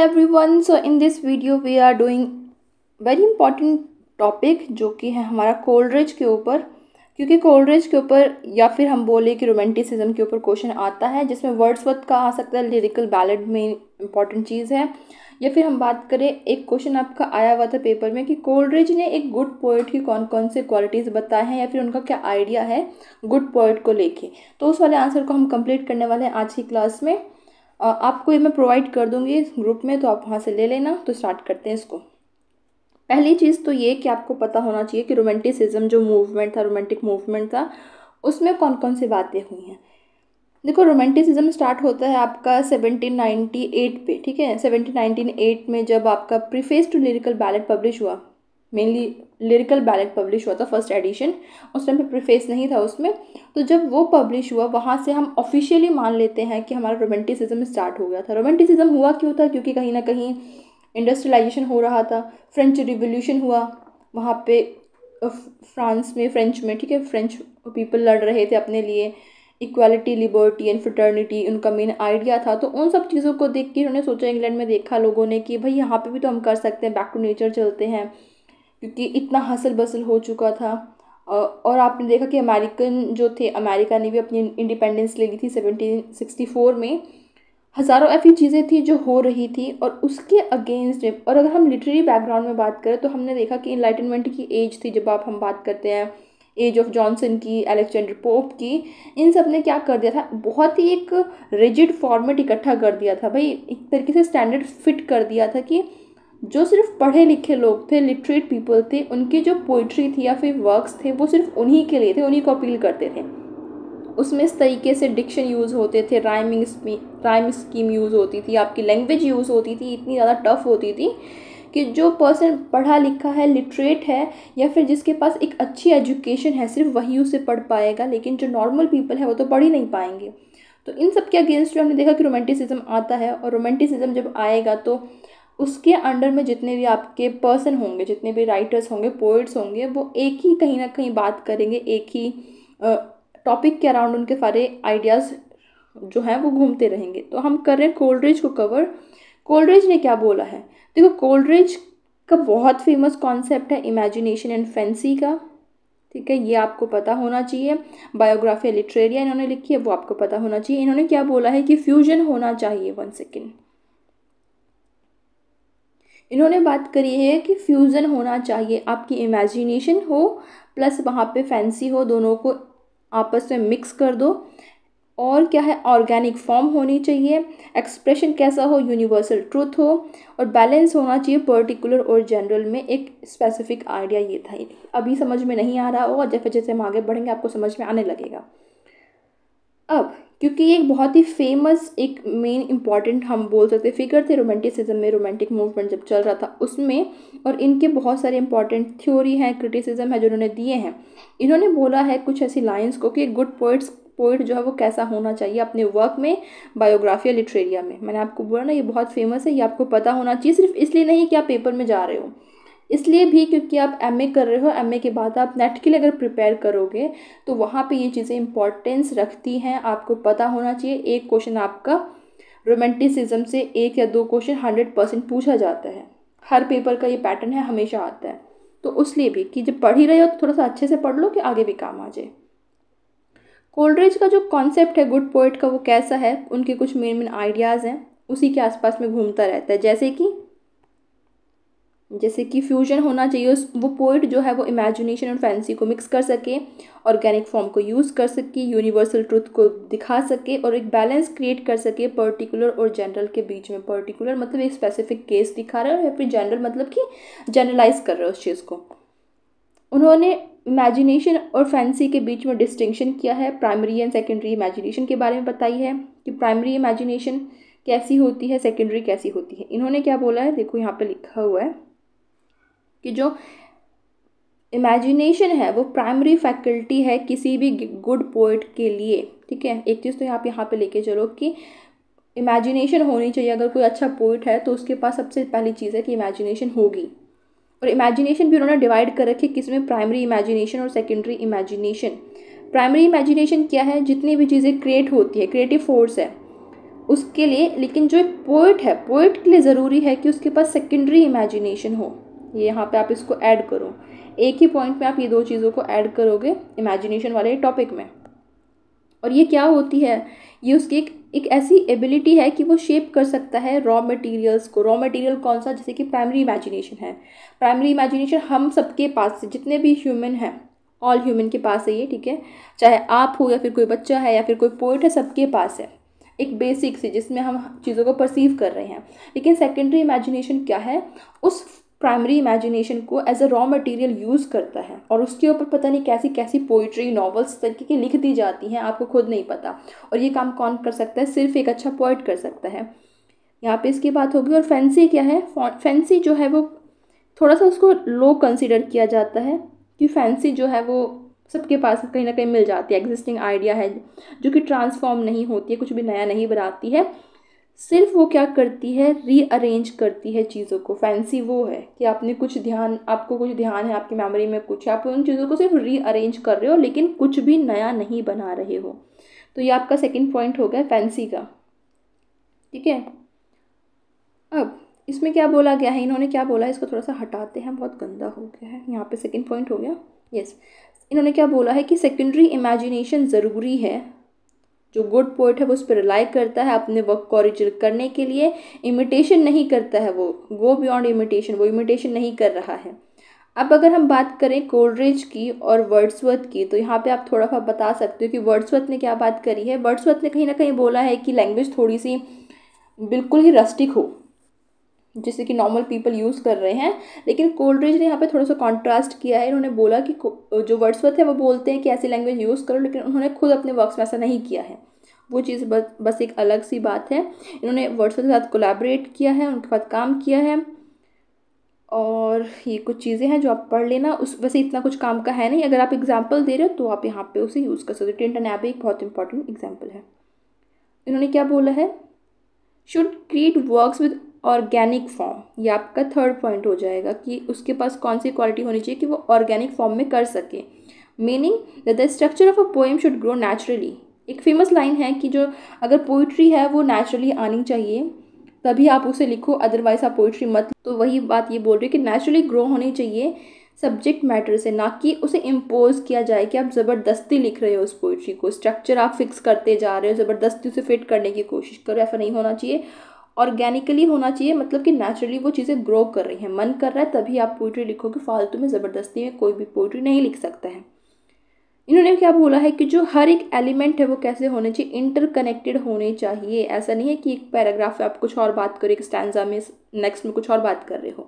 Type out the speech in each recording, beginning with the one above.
everyone, so in this video we are doing very important topic जो कि है हमारा कोलरिज के ऊपर। क्योंकि कोलरिज के ऊपर या फिर हम बोले कि रोमांटिसिज्म के ऊपर क्वेश्चन आता है, जिसमें वर्ड्सवर्थ का आ सकता है, लिरिकल बैलेड में इंपॉर्टेंट चीज़ है। या फिर हम बात करें, एक क्वेश्चन आपका आया हुआ था पेपर में कि कोलरिज ने एक गुड पोएट की कौन कौन से क्वालिटीज़ बताए हैं या फिर उनका क्या आइडिया है गुड पोएट को लेके। तो उस वाले आंसर को हम कंप्लीट करने वाले हैं आज की क्लास में। आपको ये मैं प्रोवाइड कर दूंगी ग्रुप में, तो आप वहाँ से ले लेना। तो स्टार्ट करते हैं इसको। पहली चीज़ तो ये कि आपको पता होना चाहिए कि रोमांटिसिज्म जो मूवमेंट था, रोमांटिक मूवमेंट था, उसमें कौन कौन सी बातें हुई हैं। देखो, रोमांटिसिज्म स्टार्ट होता है आपका 1798 पे, ठीक है। 1798 में जब आपका preface to lyrical ballad publish हुआ, मेनली लिरिकल बैलेड पब्लिश हुआ था फर्स्ट एडिशन, उस टाइम पे प्रीफेस नहीं था उसमें। तो जब वो पब्लिश हुआ, वहाँ से हम ऑफिशियली मान लेते हैं कि हमारा रोमांटिसिज्म स्टार्ट हो गया था। रोमांटिसिज्म हुआ क्यों था? क्योंकि कहीं ना कहीं इंडस्ट्रियलाइजेशन हो रहा था, फ्रेंच रिवोल्यूशन हुआ वहाँ पे फ्रांस में, फ्रेंच में, ठीक है। फ्रेंच पीपल लड़ रहे थे अपने लिए, इक्वालिटी, लिबर्टी एंड फ्रेटर्निटी उनका मेन आइडिया था। तो उन सब चीज़ों को देख के उन्होंने सोचा, इंग्लैंड में देखा लोगों ने कि भाई यहाँ पे भी तो हम कर सकते हैं, बैक टू नेचर चलते हैं, क्योंकि इतना हसल बसल हो चुका था। और आपने देखा कि अमेरिकन जो थे, अमेरिका ने भी अपनी इंडिपेंडेंस ले ली थी 1764 में। हज़ारों ऐसी चीज़ें थी जो हो रही थी और उसके अगेंस्ट। और अगर हम लिटरेरी बैकग्राउंड में बात करें तो हमने देखा कि इनलाइटनमेंट की एज थी, जब हम बात करते हैं एज ऑफ जॉनसन की, अलेक्जेंडर पोप की। इन सब ने क्या कर दिया था, बहुत ही एक रिजिड फॉर्मेट इकट्ठा कर दिया था भाई, एक तरीके से स्टैंडर्ड फिट कर दिया था कि जो सिर्फ पढ़े लिखे लोग थे, लिटरेट पीपल थे, उनकी जो पोइट्री थी या फिर वर्क्स थे, वो सिर्फ उन्हीं के लिए थे, उन्हीं को अपील करते थे। उसमें इस तरीके से डिक्शन यूज़ होते थे, राइम स्कीम यूज़ होती थी, आपकी लैंग्वेज यूज़ होती थी, इतनी ज़्यादा टफ होती थी कि जो पर्सन पढ़ा लिखा है, लिटरेट है, या फिर जिसके पास एक अच्छी एजुकेशन है, सिर्फ वही उसे पढ़ पाएगा। लेकिन जो नॉर्मल पीपल है वो तो पढ़ ही नहीं पाएंगे। तो इन सब के अगेंस्ट जो हमने देखा कि रोमांटिसिज्म आता है। और रोमांटिसिज्म जब आएगा तो उसके अंडर में जितने भी आपके पर्सन होंगे, जितने भी राइटर्स होंगे, पोइट्स होंगे, वो एक ही कहीं ना कहीं बात करेंगे, एक ही टॉपिक के अराउंड उनके सारे आइडियाज़ जो हैं वो घूमते रहेंगे। तो हम कर रहे हैं कोलरिज को कवर। कोलरिज ने क्या बोला है? देखो, कोलरिज का बहुत फेमस कॉन्सेप्ट है इमेजिनेशन एंड फैंसी का, ठीक है। ये आपको पता होना चाहिए। बायोग्राफी लिटरेरिया इन्होंने लिखी है, वो आपको पता होना चाहिए। इन्होंने क्या बोला है कि फ्यूजन होना चाहिए। 1 सेकेंड। इन्होंने बात करी है कि फ्यूज़न होना चाहिए, आपकी इमेजिनेशन हो प्लस वहाँ पे फैंसी हो, दोनों को आपस में मिक्स कर दो। और क्या है, ऑर्गेनिक फॉर्म होनी चाहिए, एक्सप्रेशन कैसा हो, यूनिवर्सल ट्रूथ हो, और बैलेंस होना चाहिए पर्टिकुलर और जनरल में, एक स्पेसिफिक आइडिया। ये था। अभी समझ में नहीं आ रहा होगा, जैसे जैसे हम आगे बढ़ेंगे आपको समझ में आने लगेगा। अब क्योंकि ये एक बहुत ही फेमस, एक मेन इम्पॉर्टेंट हम बोल सकते फिगर थे रोमांटिसिज्म में, रोमांटिक मूवमेंट जब चल रहा था उसमें, और इनके बहुत सारे इंपॉर्टेंट थ्योरी हैं, क्रिटिसिज्म है जो उन्होंने दिए हैं। इन्होंने बोला है कुछ ऐसी लाइंस को कि गुड पोइट जो है वो कैसा होना चाहिए अपने वर्क में, बायोग्राफी लिटरेरिया में। मैंने आपको बोला ना, ये बहुत फेमस है, ये आपको पता होना चाहिए। सिर्फ इसलिए नहीं कि आप पेपर में जा रहे हो, इसलिए भी क्योंकि आप एमए कर रहे हो, एमए के बाद आप नेट के लिए अगर प्रिपेयर करोगे तो वहाँ पे ये चीज़ें इंपॉर्टेंस रखती हैं, आपको पता होना चाहिए। एक क्वेश्चन आपका रोमांटिसिज्म से 1 या 2 क्वेश्चन 100% पूछा जाता है, हर पेपर का ये पैटर्न है, हमेशा आता है। तो उसलिए भी कि जब पढ़ ही रहे हो तो थोड़ा सा अच्छे से पढ़ लो कि आगे भी काम आ जाए। कोलरिज का जो कॉन्सेप्ट है गुड पोइट का, वो कैसा है, उनके कुछ मेन मेन आइडियाज़ हैं, उसी के आसपास में घूमता रहता है। जैसे कि फ्यूजन होना चाहिए, उस वो पोइट जो है वो इमेजिनेशन और फैंसी को मिक्स कर सके, ऑर्गेनिक फॉर्म को यूज़ कर सके, यूनिवर्सल ट्रुथ को दिखा सके, और एक बैलेंस क्रिएट कर सके पर्टिकुलर और जनरल के बीच में। पर्टिकुलर मतलब एक स्पेसिफिक केस दिखा रहा है, या फिर जनरल मतलब कि जनरलाइज कर रहा है उस चीज़ को। उन्होंने इमेजिनेशन और फैंसी के बीच में डिस्टिंक्शन किया है, प्राइमरी एंड सेकेंडरी इमेजिनेशन के बारे में बताई है कि प्राइमरी इमेजिनेशन कैसी होती है, सेकेंडरी कैसी होती है। इन्होंने क्या बोला है, देखो यहाँ पे लिखा हुआ है कि जो इमेजिनेशन है वो प्राइमरी फैकल्टी है किसी भी गुड पोइट के लिए, ठीक है। एक चीज़ तो आप यहाँ पे लेके चलो कि इमेजिनेशन होनी चाहिए। अगर कोई अच्छा पोइट है तो उसके पास सबसे पहली चीज़ है कि इमेजिनेशन होगी। और इमेजिनेशन भी उन्होंने डिवाइड कर रखी किसमें, प्राइमरी इमेजिनेशन और सेकेंडरी इमेजिनेशन। प्राइमरी इमेजिनेशन क्या है, जितनी भी चीज़ें क्रिएट होती है, क्रिएटिव फोर्स है, उसके लिए, लेकिन जो एक पोइट है, पोइट के लिए ज़रूरी है कि उसके पास सेकेंडरी इमेजिनेशन हो। ये यहाँ पे आप इसको ऐड करो, एक ही पॉइंट में आप ये दो चीज़ों को ऐड करोगे इमेजिनेशन वाले टॉपिक में। और ये क्या होती है, ये उसकी एक ऐसी एबिलिटी है कि वो शेप कर सकता है रॉ मटेरियल्स को। रॉ मटेरियल कौन सा, जैसे कि प्राइमरी इमेजिनेशन है। प्राइमरी इमेजिनेशन हम सबके पास से, जितने भी ह्यूमन हैं, ऑल ह्यूमन के पास है ये, ठीक है, चाहे आप हो या फिर कोई बच्चा है या फिर कोई पोइट है, सबके पास है एक बेसिक सी, जिसमें हम चीज़ों को परसीव कर रहे हैं। लेकिन सेकेंडरी इमेजिनेशन क्या है, उस प्राइमरी इमेजिनेशन को as a raw material use करता है और उसके ऊपर पता नहीं कैसी कैसी पोइट्री, नॉवेल्स तरीके की लिख दी जाती हैं, आपको खुद नहीं पता। और ये काम कौन कर सकता है, सिर्फ एक अच्छा पोइट कर सकता है। यहाँ पे इसकी बात होगी। और फैंसी क्या है, फैंसी जो है वो थोड़ा सा उसको लो कंसिडर किया जाता है, कि फैंसी जो है वो सबके पास कहीं ना कहीं मिल जाती है, एग्जिस्टिंग आइडिया है जो कि ट्रांसफॉर्म नहीं होती है, कुछ भी नया नहीं बनाती है, सिर्फ वो क्या करती है, रीअरेंज करती है चीज़ों को। फैंसी वो है कि आपने कुछ ध्यान, आपको कुछ ध्यान है, आपकी मेमोरी में कुछ है, आप उन चीज़ों को सिर्फ रीअरेंज कर रहे हो, लेकिन कुछ भी नया नहीं बना रहे हो। तो ये आपका सेकंड पॉइंट हो गया फैंसी का, ठीक है। अब इसमें क्या बोला गया है, इन्होंने क्या बोला है, इसको थोड़ा सा हटाते हैं, बहुत गंदा हो गया है। यहाँ पे सेकंड पॉइंट हो गया, यस। इन्होंने क्या बोला है कि सेकेंडरी इमेजिनेशन ज़रूरी है, जो गुड पोइट है वो उस पर रिलाई करता है अपने वर्क को ओरिजिनल करने के लिए, इमिटेशन नहीं करता है, वो गो बियॉन्ड इमिटेशन, वो इमिटेशन नहीं कर रहा है। अब अगर हम बात करें कोलरिज की और वर्ड्सवर्थ की, तो यहाँ पे आप थोड़ा सा बता सकते हो कि वर्ड्सवर्थ ने क्या बात करी है। वर्ड्सवर्थ ने कहीं ना कहीं बोला है कि लैंग्वेज थोड़ी सी बिल्कुल ही रस्टिक हो, जिससे कि नॉर्मल पीपल यूज़ कर रहे हैं। लेकिन कोलरिज ने यहाँ पे थोड़ा सा कॉन्ट्रास्ट किया है। इन्होंने बोला कि जो वर्ड्सवर्थ है वो बोलते हैं कि ऐसी लैंग्वेज यूज़ करो, लेकिन उन्होंने खुद अपने वर्क्स में ऐसा नहीं किया है। वो चीज़ बस एक अलग सी बात है। इन्होंने वर्ड्सवर्थ के साथ कोलैबोरेट किया है, उनके साथ काम किया है, और ये कुछ चीज़ें हैं जो आप पढ़ लेना। उस वैसे इतना कुछ काम का है नहीं, अगर आप एग्जाम्पल दे रहे हो तो आप यहाँ पे उसे यूज़ कर सकते हो। टिंटन एबी एक बहुत इंपॉर्टेंट एग्जाम्पल है। इन्होंने क्या बोला है, should create works with organic form. ये आपका थर्ड पॉइंट हो जाएगा कि उसके पास कौन सी क्वालिटी होनी चाहिए कि वो ऑर्गेनिक फॉर्म में कर सके। Meaning that the structure of a poem should grow naturally. एक फेमस लाइन है कि जो अगर पोइट्री है वो नेचुरली आनी चाहिए, तभी आप उसे लिखो, अदरवाइज आप पोइट्री मत। तो वही बात ये बोल रही है कि नेचुरली ग्रो होनी चाहिए सब्जेक्ट मैटर से, ना कि उसे इम्पोज किया जाए कि आप ज़बरदस्ती लिख रहे हो उस पोइट्री को, स्ट्रक्चर आप फिक्स करते जा रहे हो, ज़बरदस्ती उसे फिट करने की कोशिश करो। ऐसा नहीं होना चाहिए, ऑर्गेनिकली होना चाहिए, मतलब कि नेचुरली वो चीज़ें ग्रो कर रही हैं, मन कर रहा है तभी आप पोइट्री लिखोगे, फालतू में ज़बरदस्ती में कोई भी पोइट्री नहीं लिख सकता है। इन्होंने क्या बोला है कि जो हर एक एलिमेंट है वो कैसे होने चाहिए, इंटरकनेक्टेड होने चाहिए। ऐसा नहीं है कि एक पैराग्राफ में आप कुछ और बात करो, एक स्टैंजा में नेक्स्ट में कुछ और बात कर रहे हो।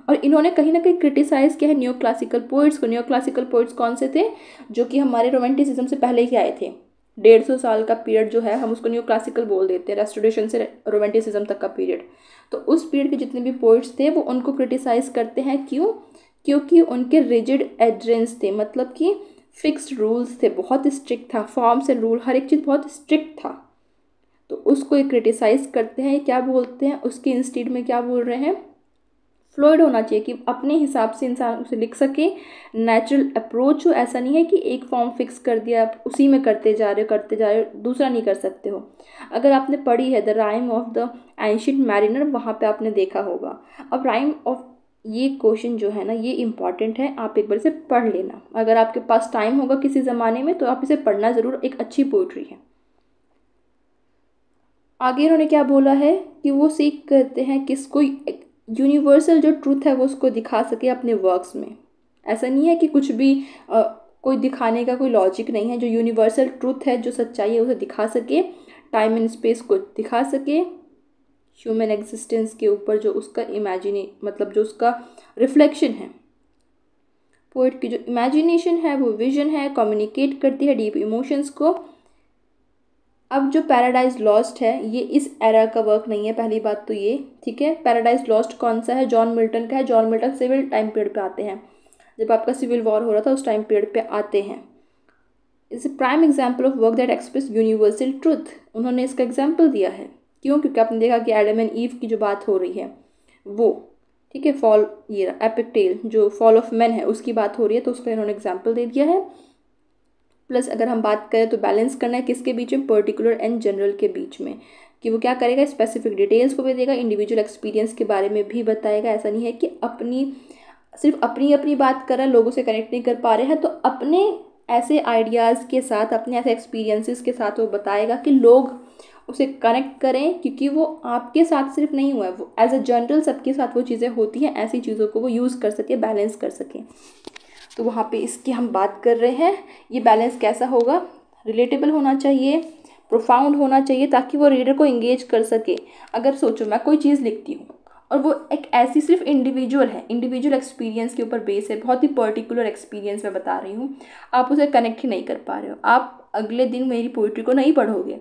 और इन्होंने कहीं ना कहीं क्रिटिसाइज किया है न्यू क्लासिकल पोइट्स को। न्यू क्लासिकल पोइट्स कौन से थे, जो कि हमारे रोमांटिसिज्म से पहले ही आए थे। 150 साल का पीरियड जो है हम उसको न्यू क्लासिकल बोल देते हैं, रेस्टोरेशन से रोमांटिसिज्म तक का पीरियड। तो उस पीरियड के जितने भी पोइट्स थे वो उनको क्रिटिसाइज करते हैं, क्यों, क्योंकि उनके रिजिड एड्रेंस थे, मतलब कि फिक्स्ड रूल्स थे, बहुत स्ट्रिक्ट था, फॉर्म्स एंड रूल, हर एक चीज़ बहुत स्ट्रिक्ट था। तो उसको ये क्रिटिसाइज करते हैं, क्या बोलते हैं, उसके इंस्टीड में क्या बोल रहे हैं, फ्लूइड होना चाहिए कि अपने हिसाब से इंसान उसे लिख सके, नेचुरल अप्रोच हो। ऐसा नहीं है कि एक फॉर्म फिक्स कर दिया आप उसी में करते जा रहे हो, दूसरा नहीं कर सकते हो। अगर आपने पढ़ी है the rhyme of the ancient mariner, वहाँ पे आपने देखा होगा। अब राइम ऑफ, ये क्वेश्चन जो है ना ये इंपॉर्टेंट है, आप एक बार इसे पढ़ लेना। अगर आपके पास टाइम होगा किसी ज़माने में तो आप इसे पढ़ना ज़रूर, एक अच्छी पोइट्री है। आगे इन्होंने क्या बोला है कि वो सीख करते हैं किसको, यूनिवर्सल जो ट्रूथ है वो उसको दिखा सके अपने वर्क्स में। ऐसा नहीं है कि कुछ भी कोई दिखाने का कोई लॉजिक नहीं है। जो यूनिवर्सल ट्रूथ है, जो सच्चाई है, उसे दिखा सके, टाइम एंड स्पेस को दिखा सके, ह्यूमन एग्जिस्टेंस के ऊपर जो उसका मतलब जो उसका रिफ्लेक्शन है। पोइट की जो इमेजिनेशन है वो विजन है, कम्युनिकेट करती है डीप इमोशंस को। अब जो पैराडाइज लॉस्ट है ये इस एरा का वर्क नहीं है, पहली बात तो ये, ठीक है। पैराडाइज लॉस्ट कौन सा है, जॉन मिल्टन का है। John Milton civil time period पे आते हैं, जब आपका सिविल वॉर हो रहा था उस टाइम पीरियड पे आते हैं। It's a prime example of work that express universal truth. उन्होंने इसका एग्जाम्पल दिया है, क्यों, क्योंकि आपने देखा कि एडम एंड ईव की जो बात हो रही है वो, ठीक है, फॉल, ये एपिक टेल जो फॉल ऑफ मैन है उसकी बात हो रही है, तो उसका इन्होंने एग्जाम्पल दे दिया है। प्लस अगर हम बात करें तो बैलेंस करना है किसके बीच में, पर्टिकुलर एंड जनरल के बीच में। कि वो क्या करेगा, स्पेसिफिक डिटेल्स को भी देगा, इंडिविजुअल एक्सपीरियंस के बारे में भी बताएगा। ऐसा नहीं है कि सिर्फ अपनी बात कर रहा है, लोगों से कनेक्ट नहीं कर पा रहे हैं, तो अपने ऐसे आइडियाज़ के साथ, अपने ऐसे एक्सपीरियंसेस के साथ वो बताएगा कि लोग उसे कनेक्ट करें, क्योंकि वो आपके साथ सिर्फ नहीं हुआ है, वो एज अ जनरल सबके साथ वो चीज़ें होती हैं, ऐसी चीज़ों को वो यूज़ कर सके, बैलेंस कर सके। तो वहाँ पे इसकी हम बात कर रहे हैं। ये बैलेंस कैसा होगा, रिलेटेबल होना चाहिए, प्रोफाउंड होना चाहिए, ताकि वो रीडर को इंगेज कर सके। अगर सोचो मैं कोई चीज़ लिखती हूँ और वो एक ऐसी सिर्फ इंडिविजुअल है, इंडिविजुअल एक्सपीरियंस के ऊपर बेस है, बहुत ही पर्टिकुलर एक्सपीरियंस मैं बता रही हूँ, आप उसे कनेक्ट ही नहीं कर पा रहे हो, आप अगले दिन मेरी पोइट्री को नहीं पढ़ोगे।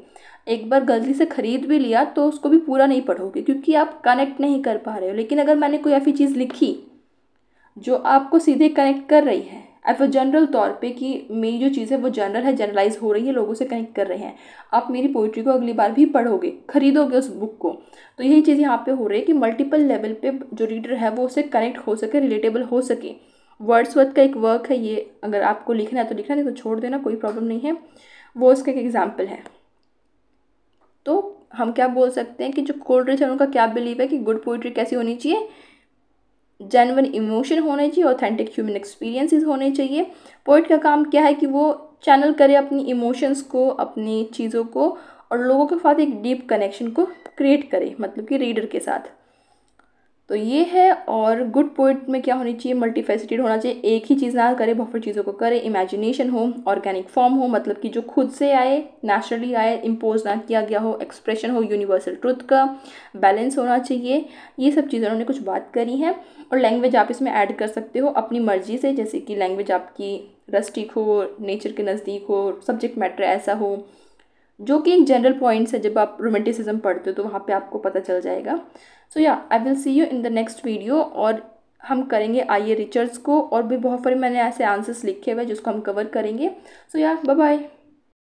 एक बार गलती से ख़रीद भी लिया तो उसको भी पूरा नहीं पढ़ोगे, क्योंकि आप कनेक्ट नहीं कर पा रहे हो। लेकिन अगर मैंने कोई ऐसी चीज़ लिखी जो आपको सीधे कनेक्ट कर रही है एफ जनरल तौर पे, कि मेरी जो चीज़ है वो जनरल है, जनरलाइज हो रही है, लोगों से कनेक्ट कर रहे हैं, आप मेरी पोइट्री को अगली बार भी पढ़ोगे, खरीदोगे उस बुक को। तो यही चीज़ यहाँ पे हो रही है कि मल्टीपल लेवल पे जो रीडर है वो उससे कनेक्ट हो सके, रिलेटेबल हो सके। वर्ड्सवर्थ का एक वर्क है ये, अगर आपको लिखना है तो लिखना, नहीं तो छोड़ देना, कोई प्रॉब्लम नहीं है। वो उसका एक एग्जाम्पल है। तो हम क्या बोल सकते हैं कि जो कोल्ड्रिच है उनका क्या बिलीव है कि गुड पोइट्री कैसी होनी चाहिए, जेन्युइन इमोशन होने चाहिए, ऑथेंटिक ह्यूमन एक्सपीरियंसेस होने चाहिए। पोइट का काम क्या है कि वो चैनल करे अपनी इमोशंस को, अपनी चीज़ों को, और लोगों के साथ एक डीप कनेक्शन को क्रिएट करे, मतलब कि रीडर के साथ। तो ये है। और गुड पोइट में क्या होनी चाहिए, मल्टीफेसिटेड होना चाहिए, एक ही चीज़ ना करे, बहुत चीज़ों को करे, इमेजिनेशन हो, ऑर्गेनिक फॉर्म हो, मतलब कि जो खुद से आए, नेचुरली आए, इम्पोज ना किया गया हो, एक्सप्रेशन हो यूनिवर्सल ट्रुथ का, बैलेंस होना चाहिए। ये सब चीज़ें उन्होंने कुछ बात करी हैं। और लैंग्वेज आप इसमें ऐड कर सकते हो अपनी मर्जी से, जैसे कि लैंग्वेज आपकी रस्टिक हो, नेचर के नज़दीक हो, सब्जेक्ट मैटर ऐसा हो, जो कि एक जनरल पॉइंट्स है। जब आप रोमांटिसिज्म पढ़ते हो तो वहाँ पे आपको पता चल जाएगा। सो या I will see you in the next video. और हम करेंगे आइए रिचर्ड्स को, और भी बहुत सारे मैंने ऐसे आंसर्स लिखे हुए जिसको हम कवर करेंगे। सो या बाय बाय।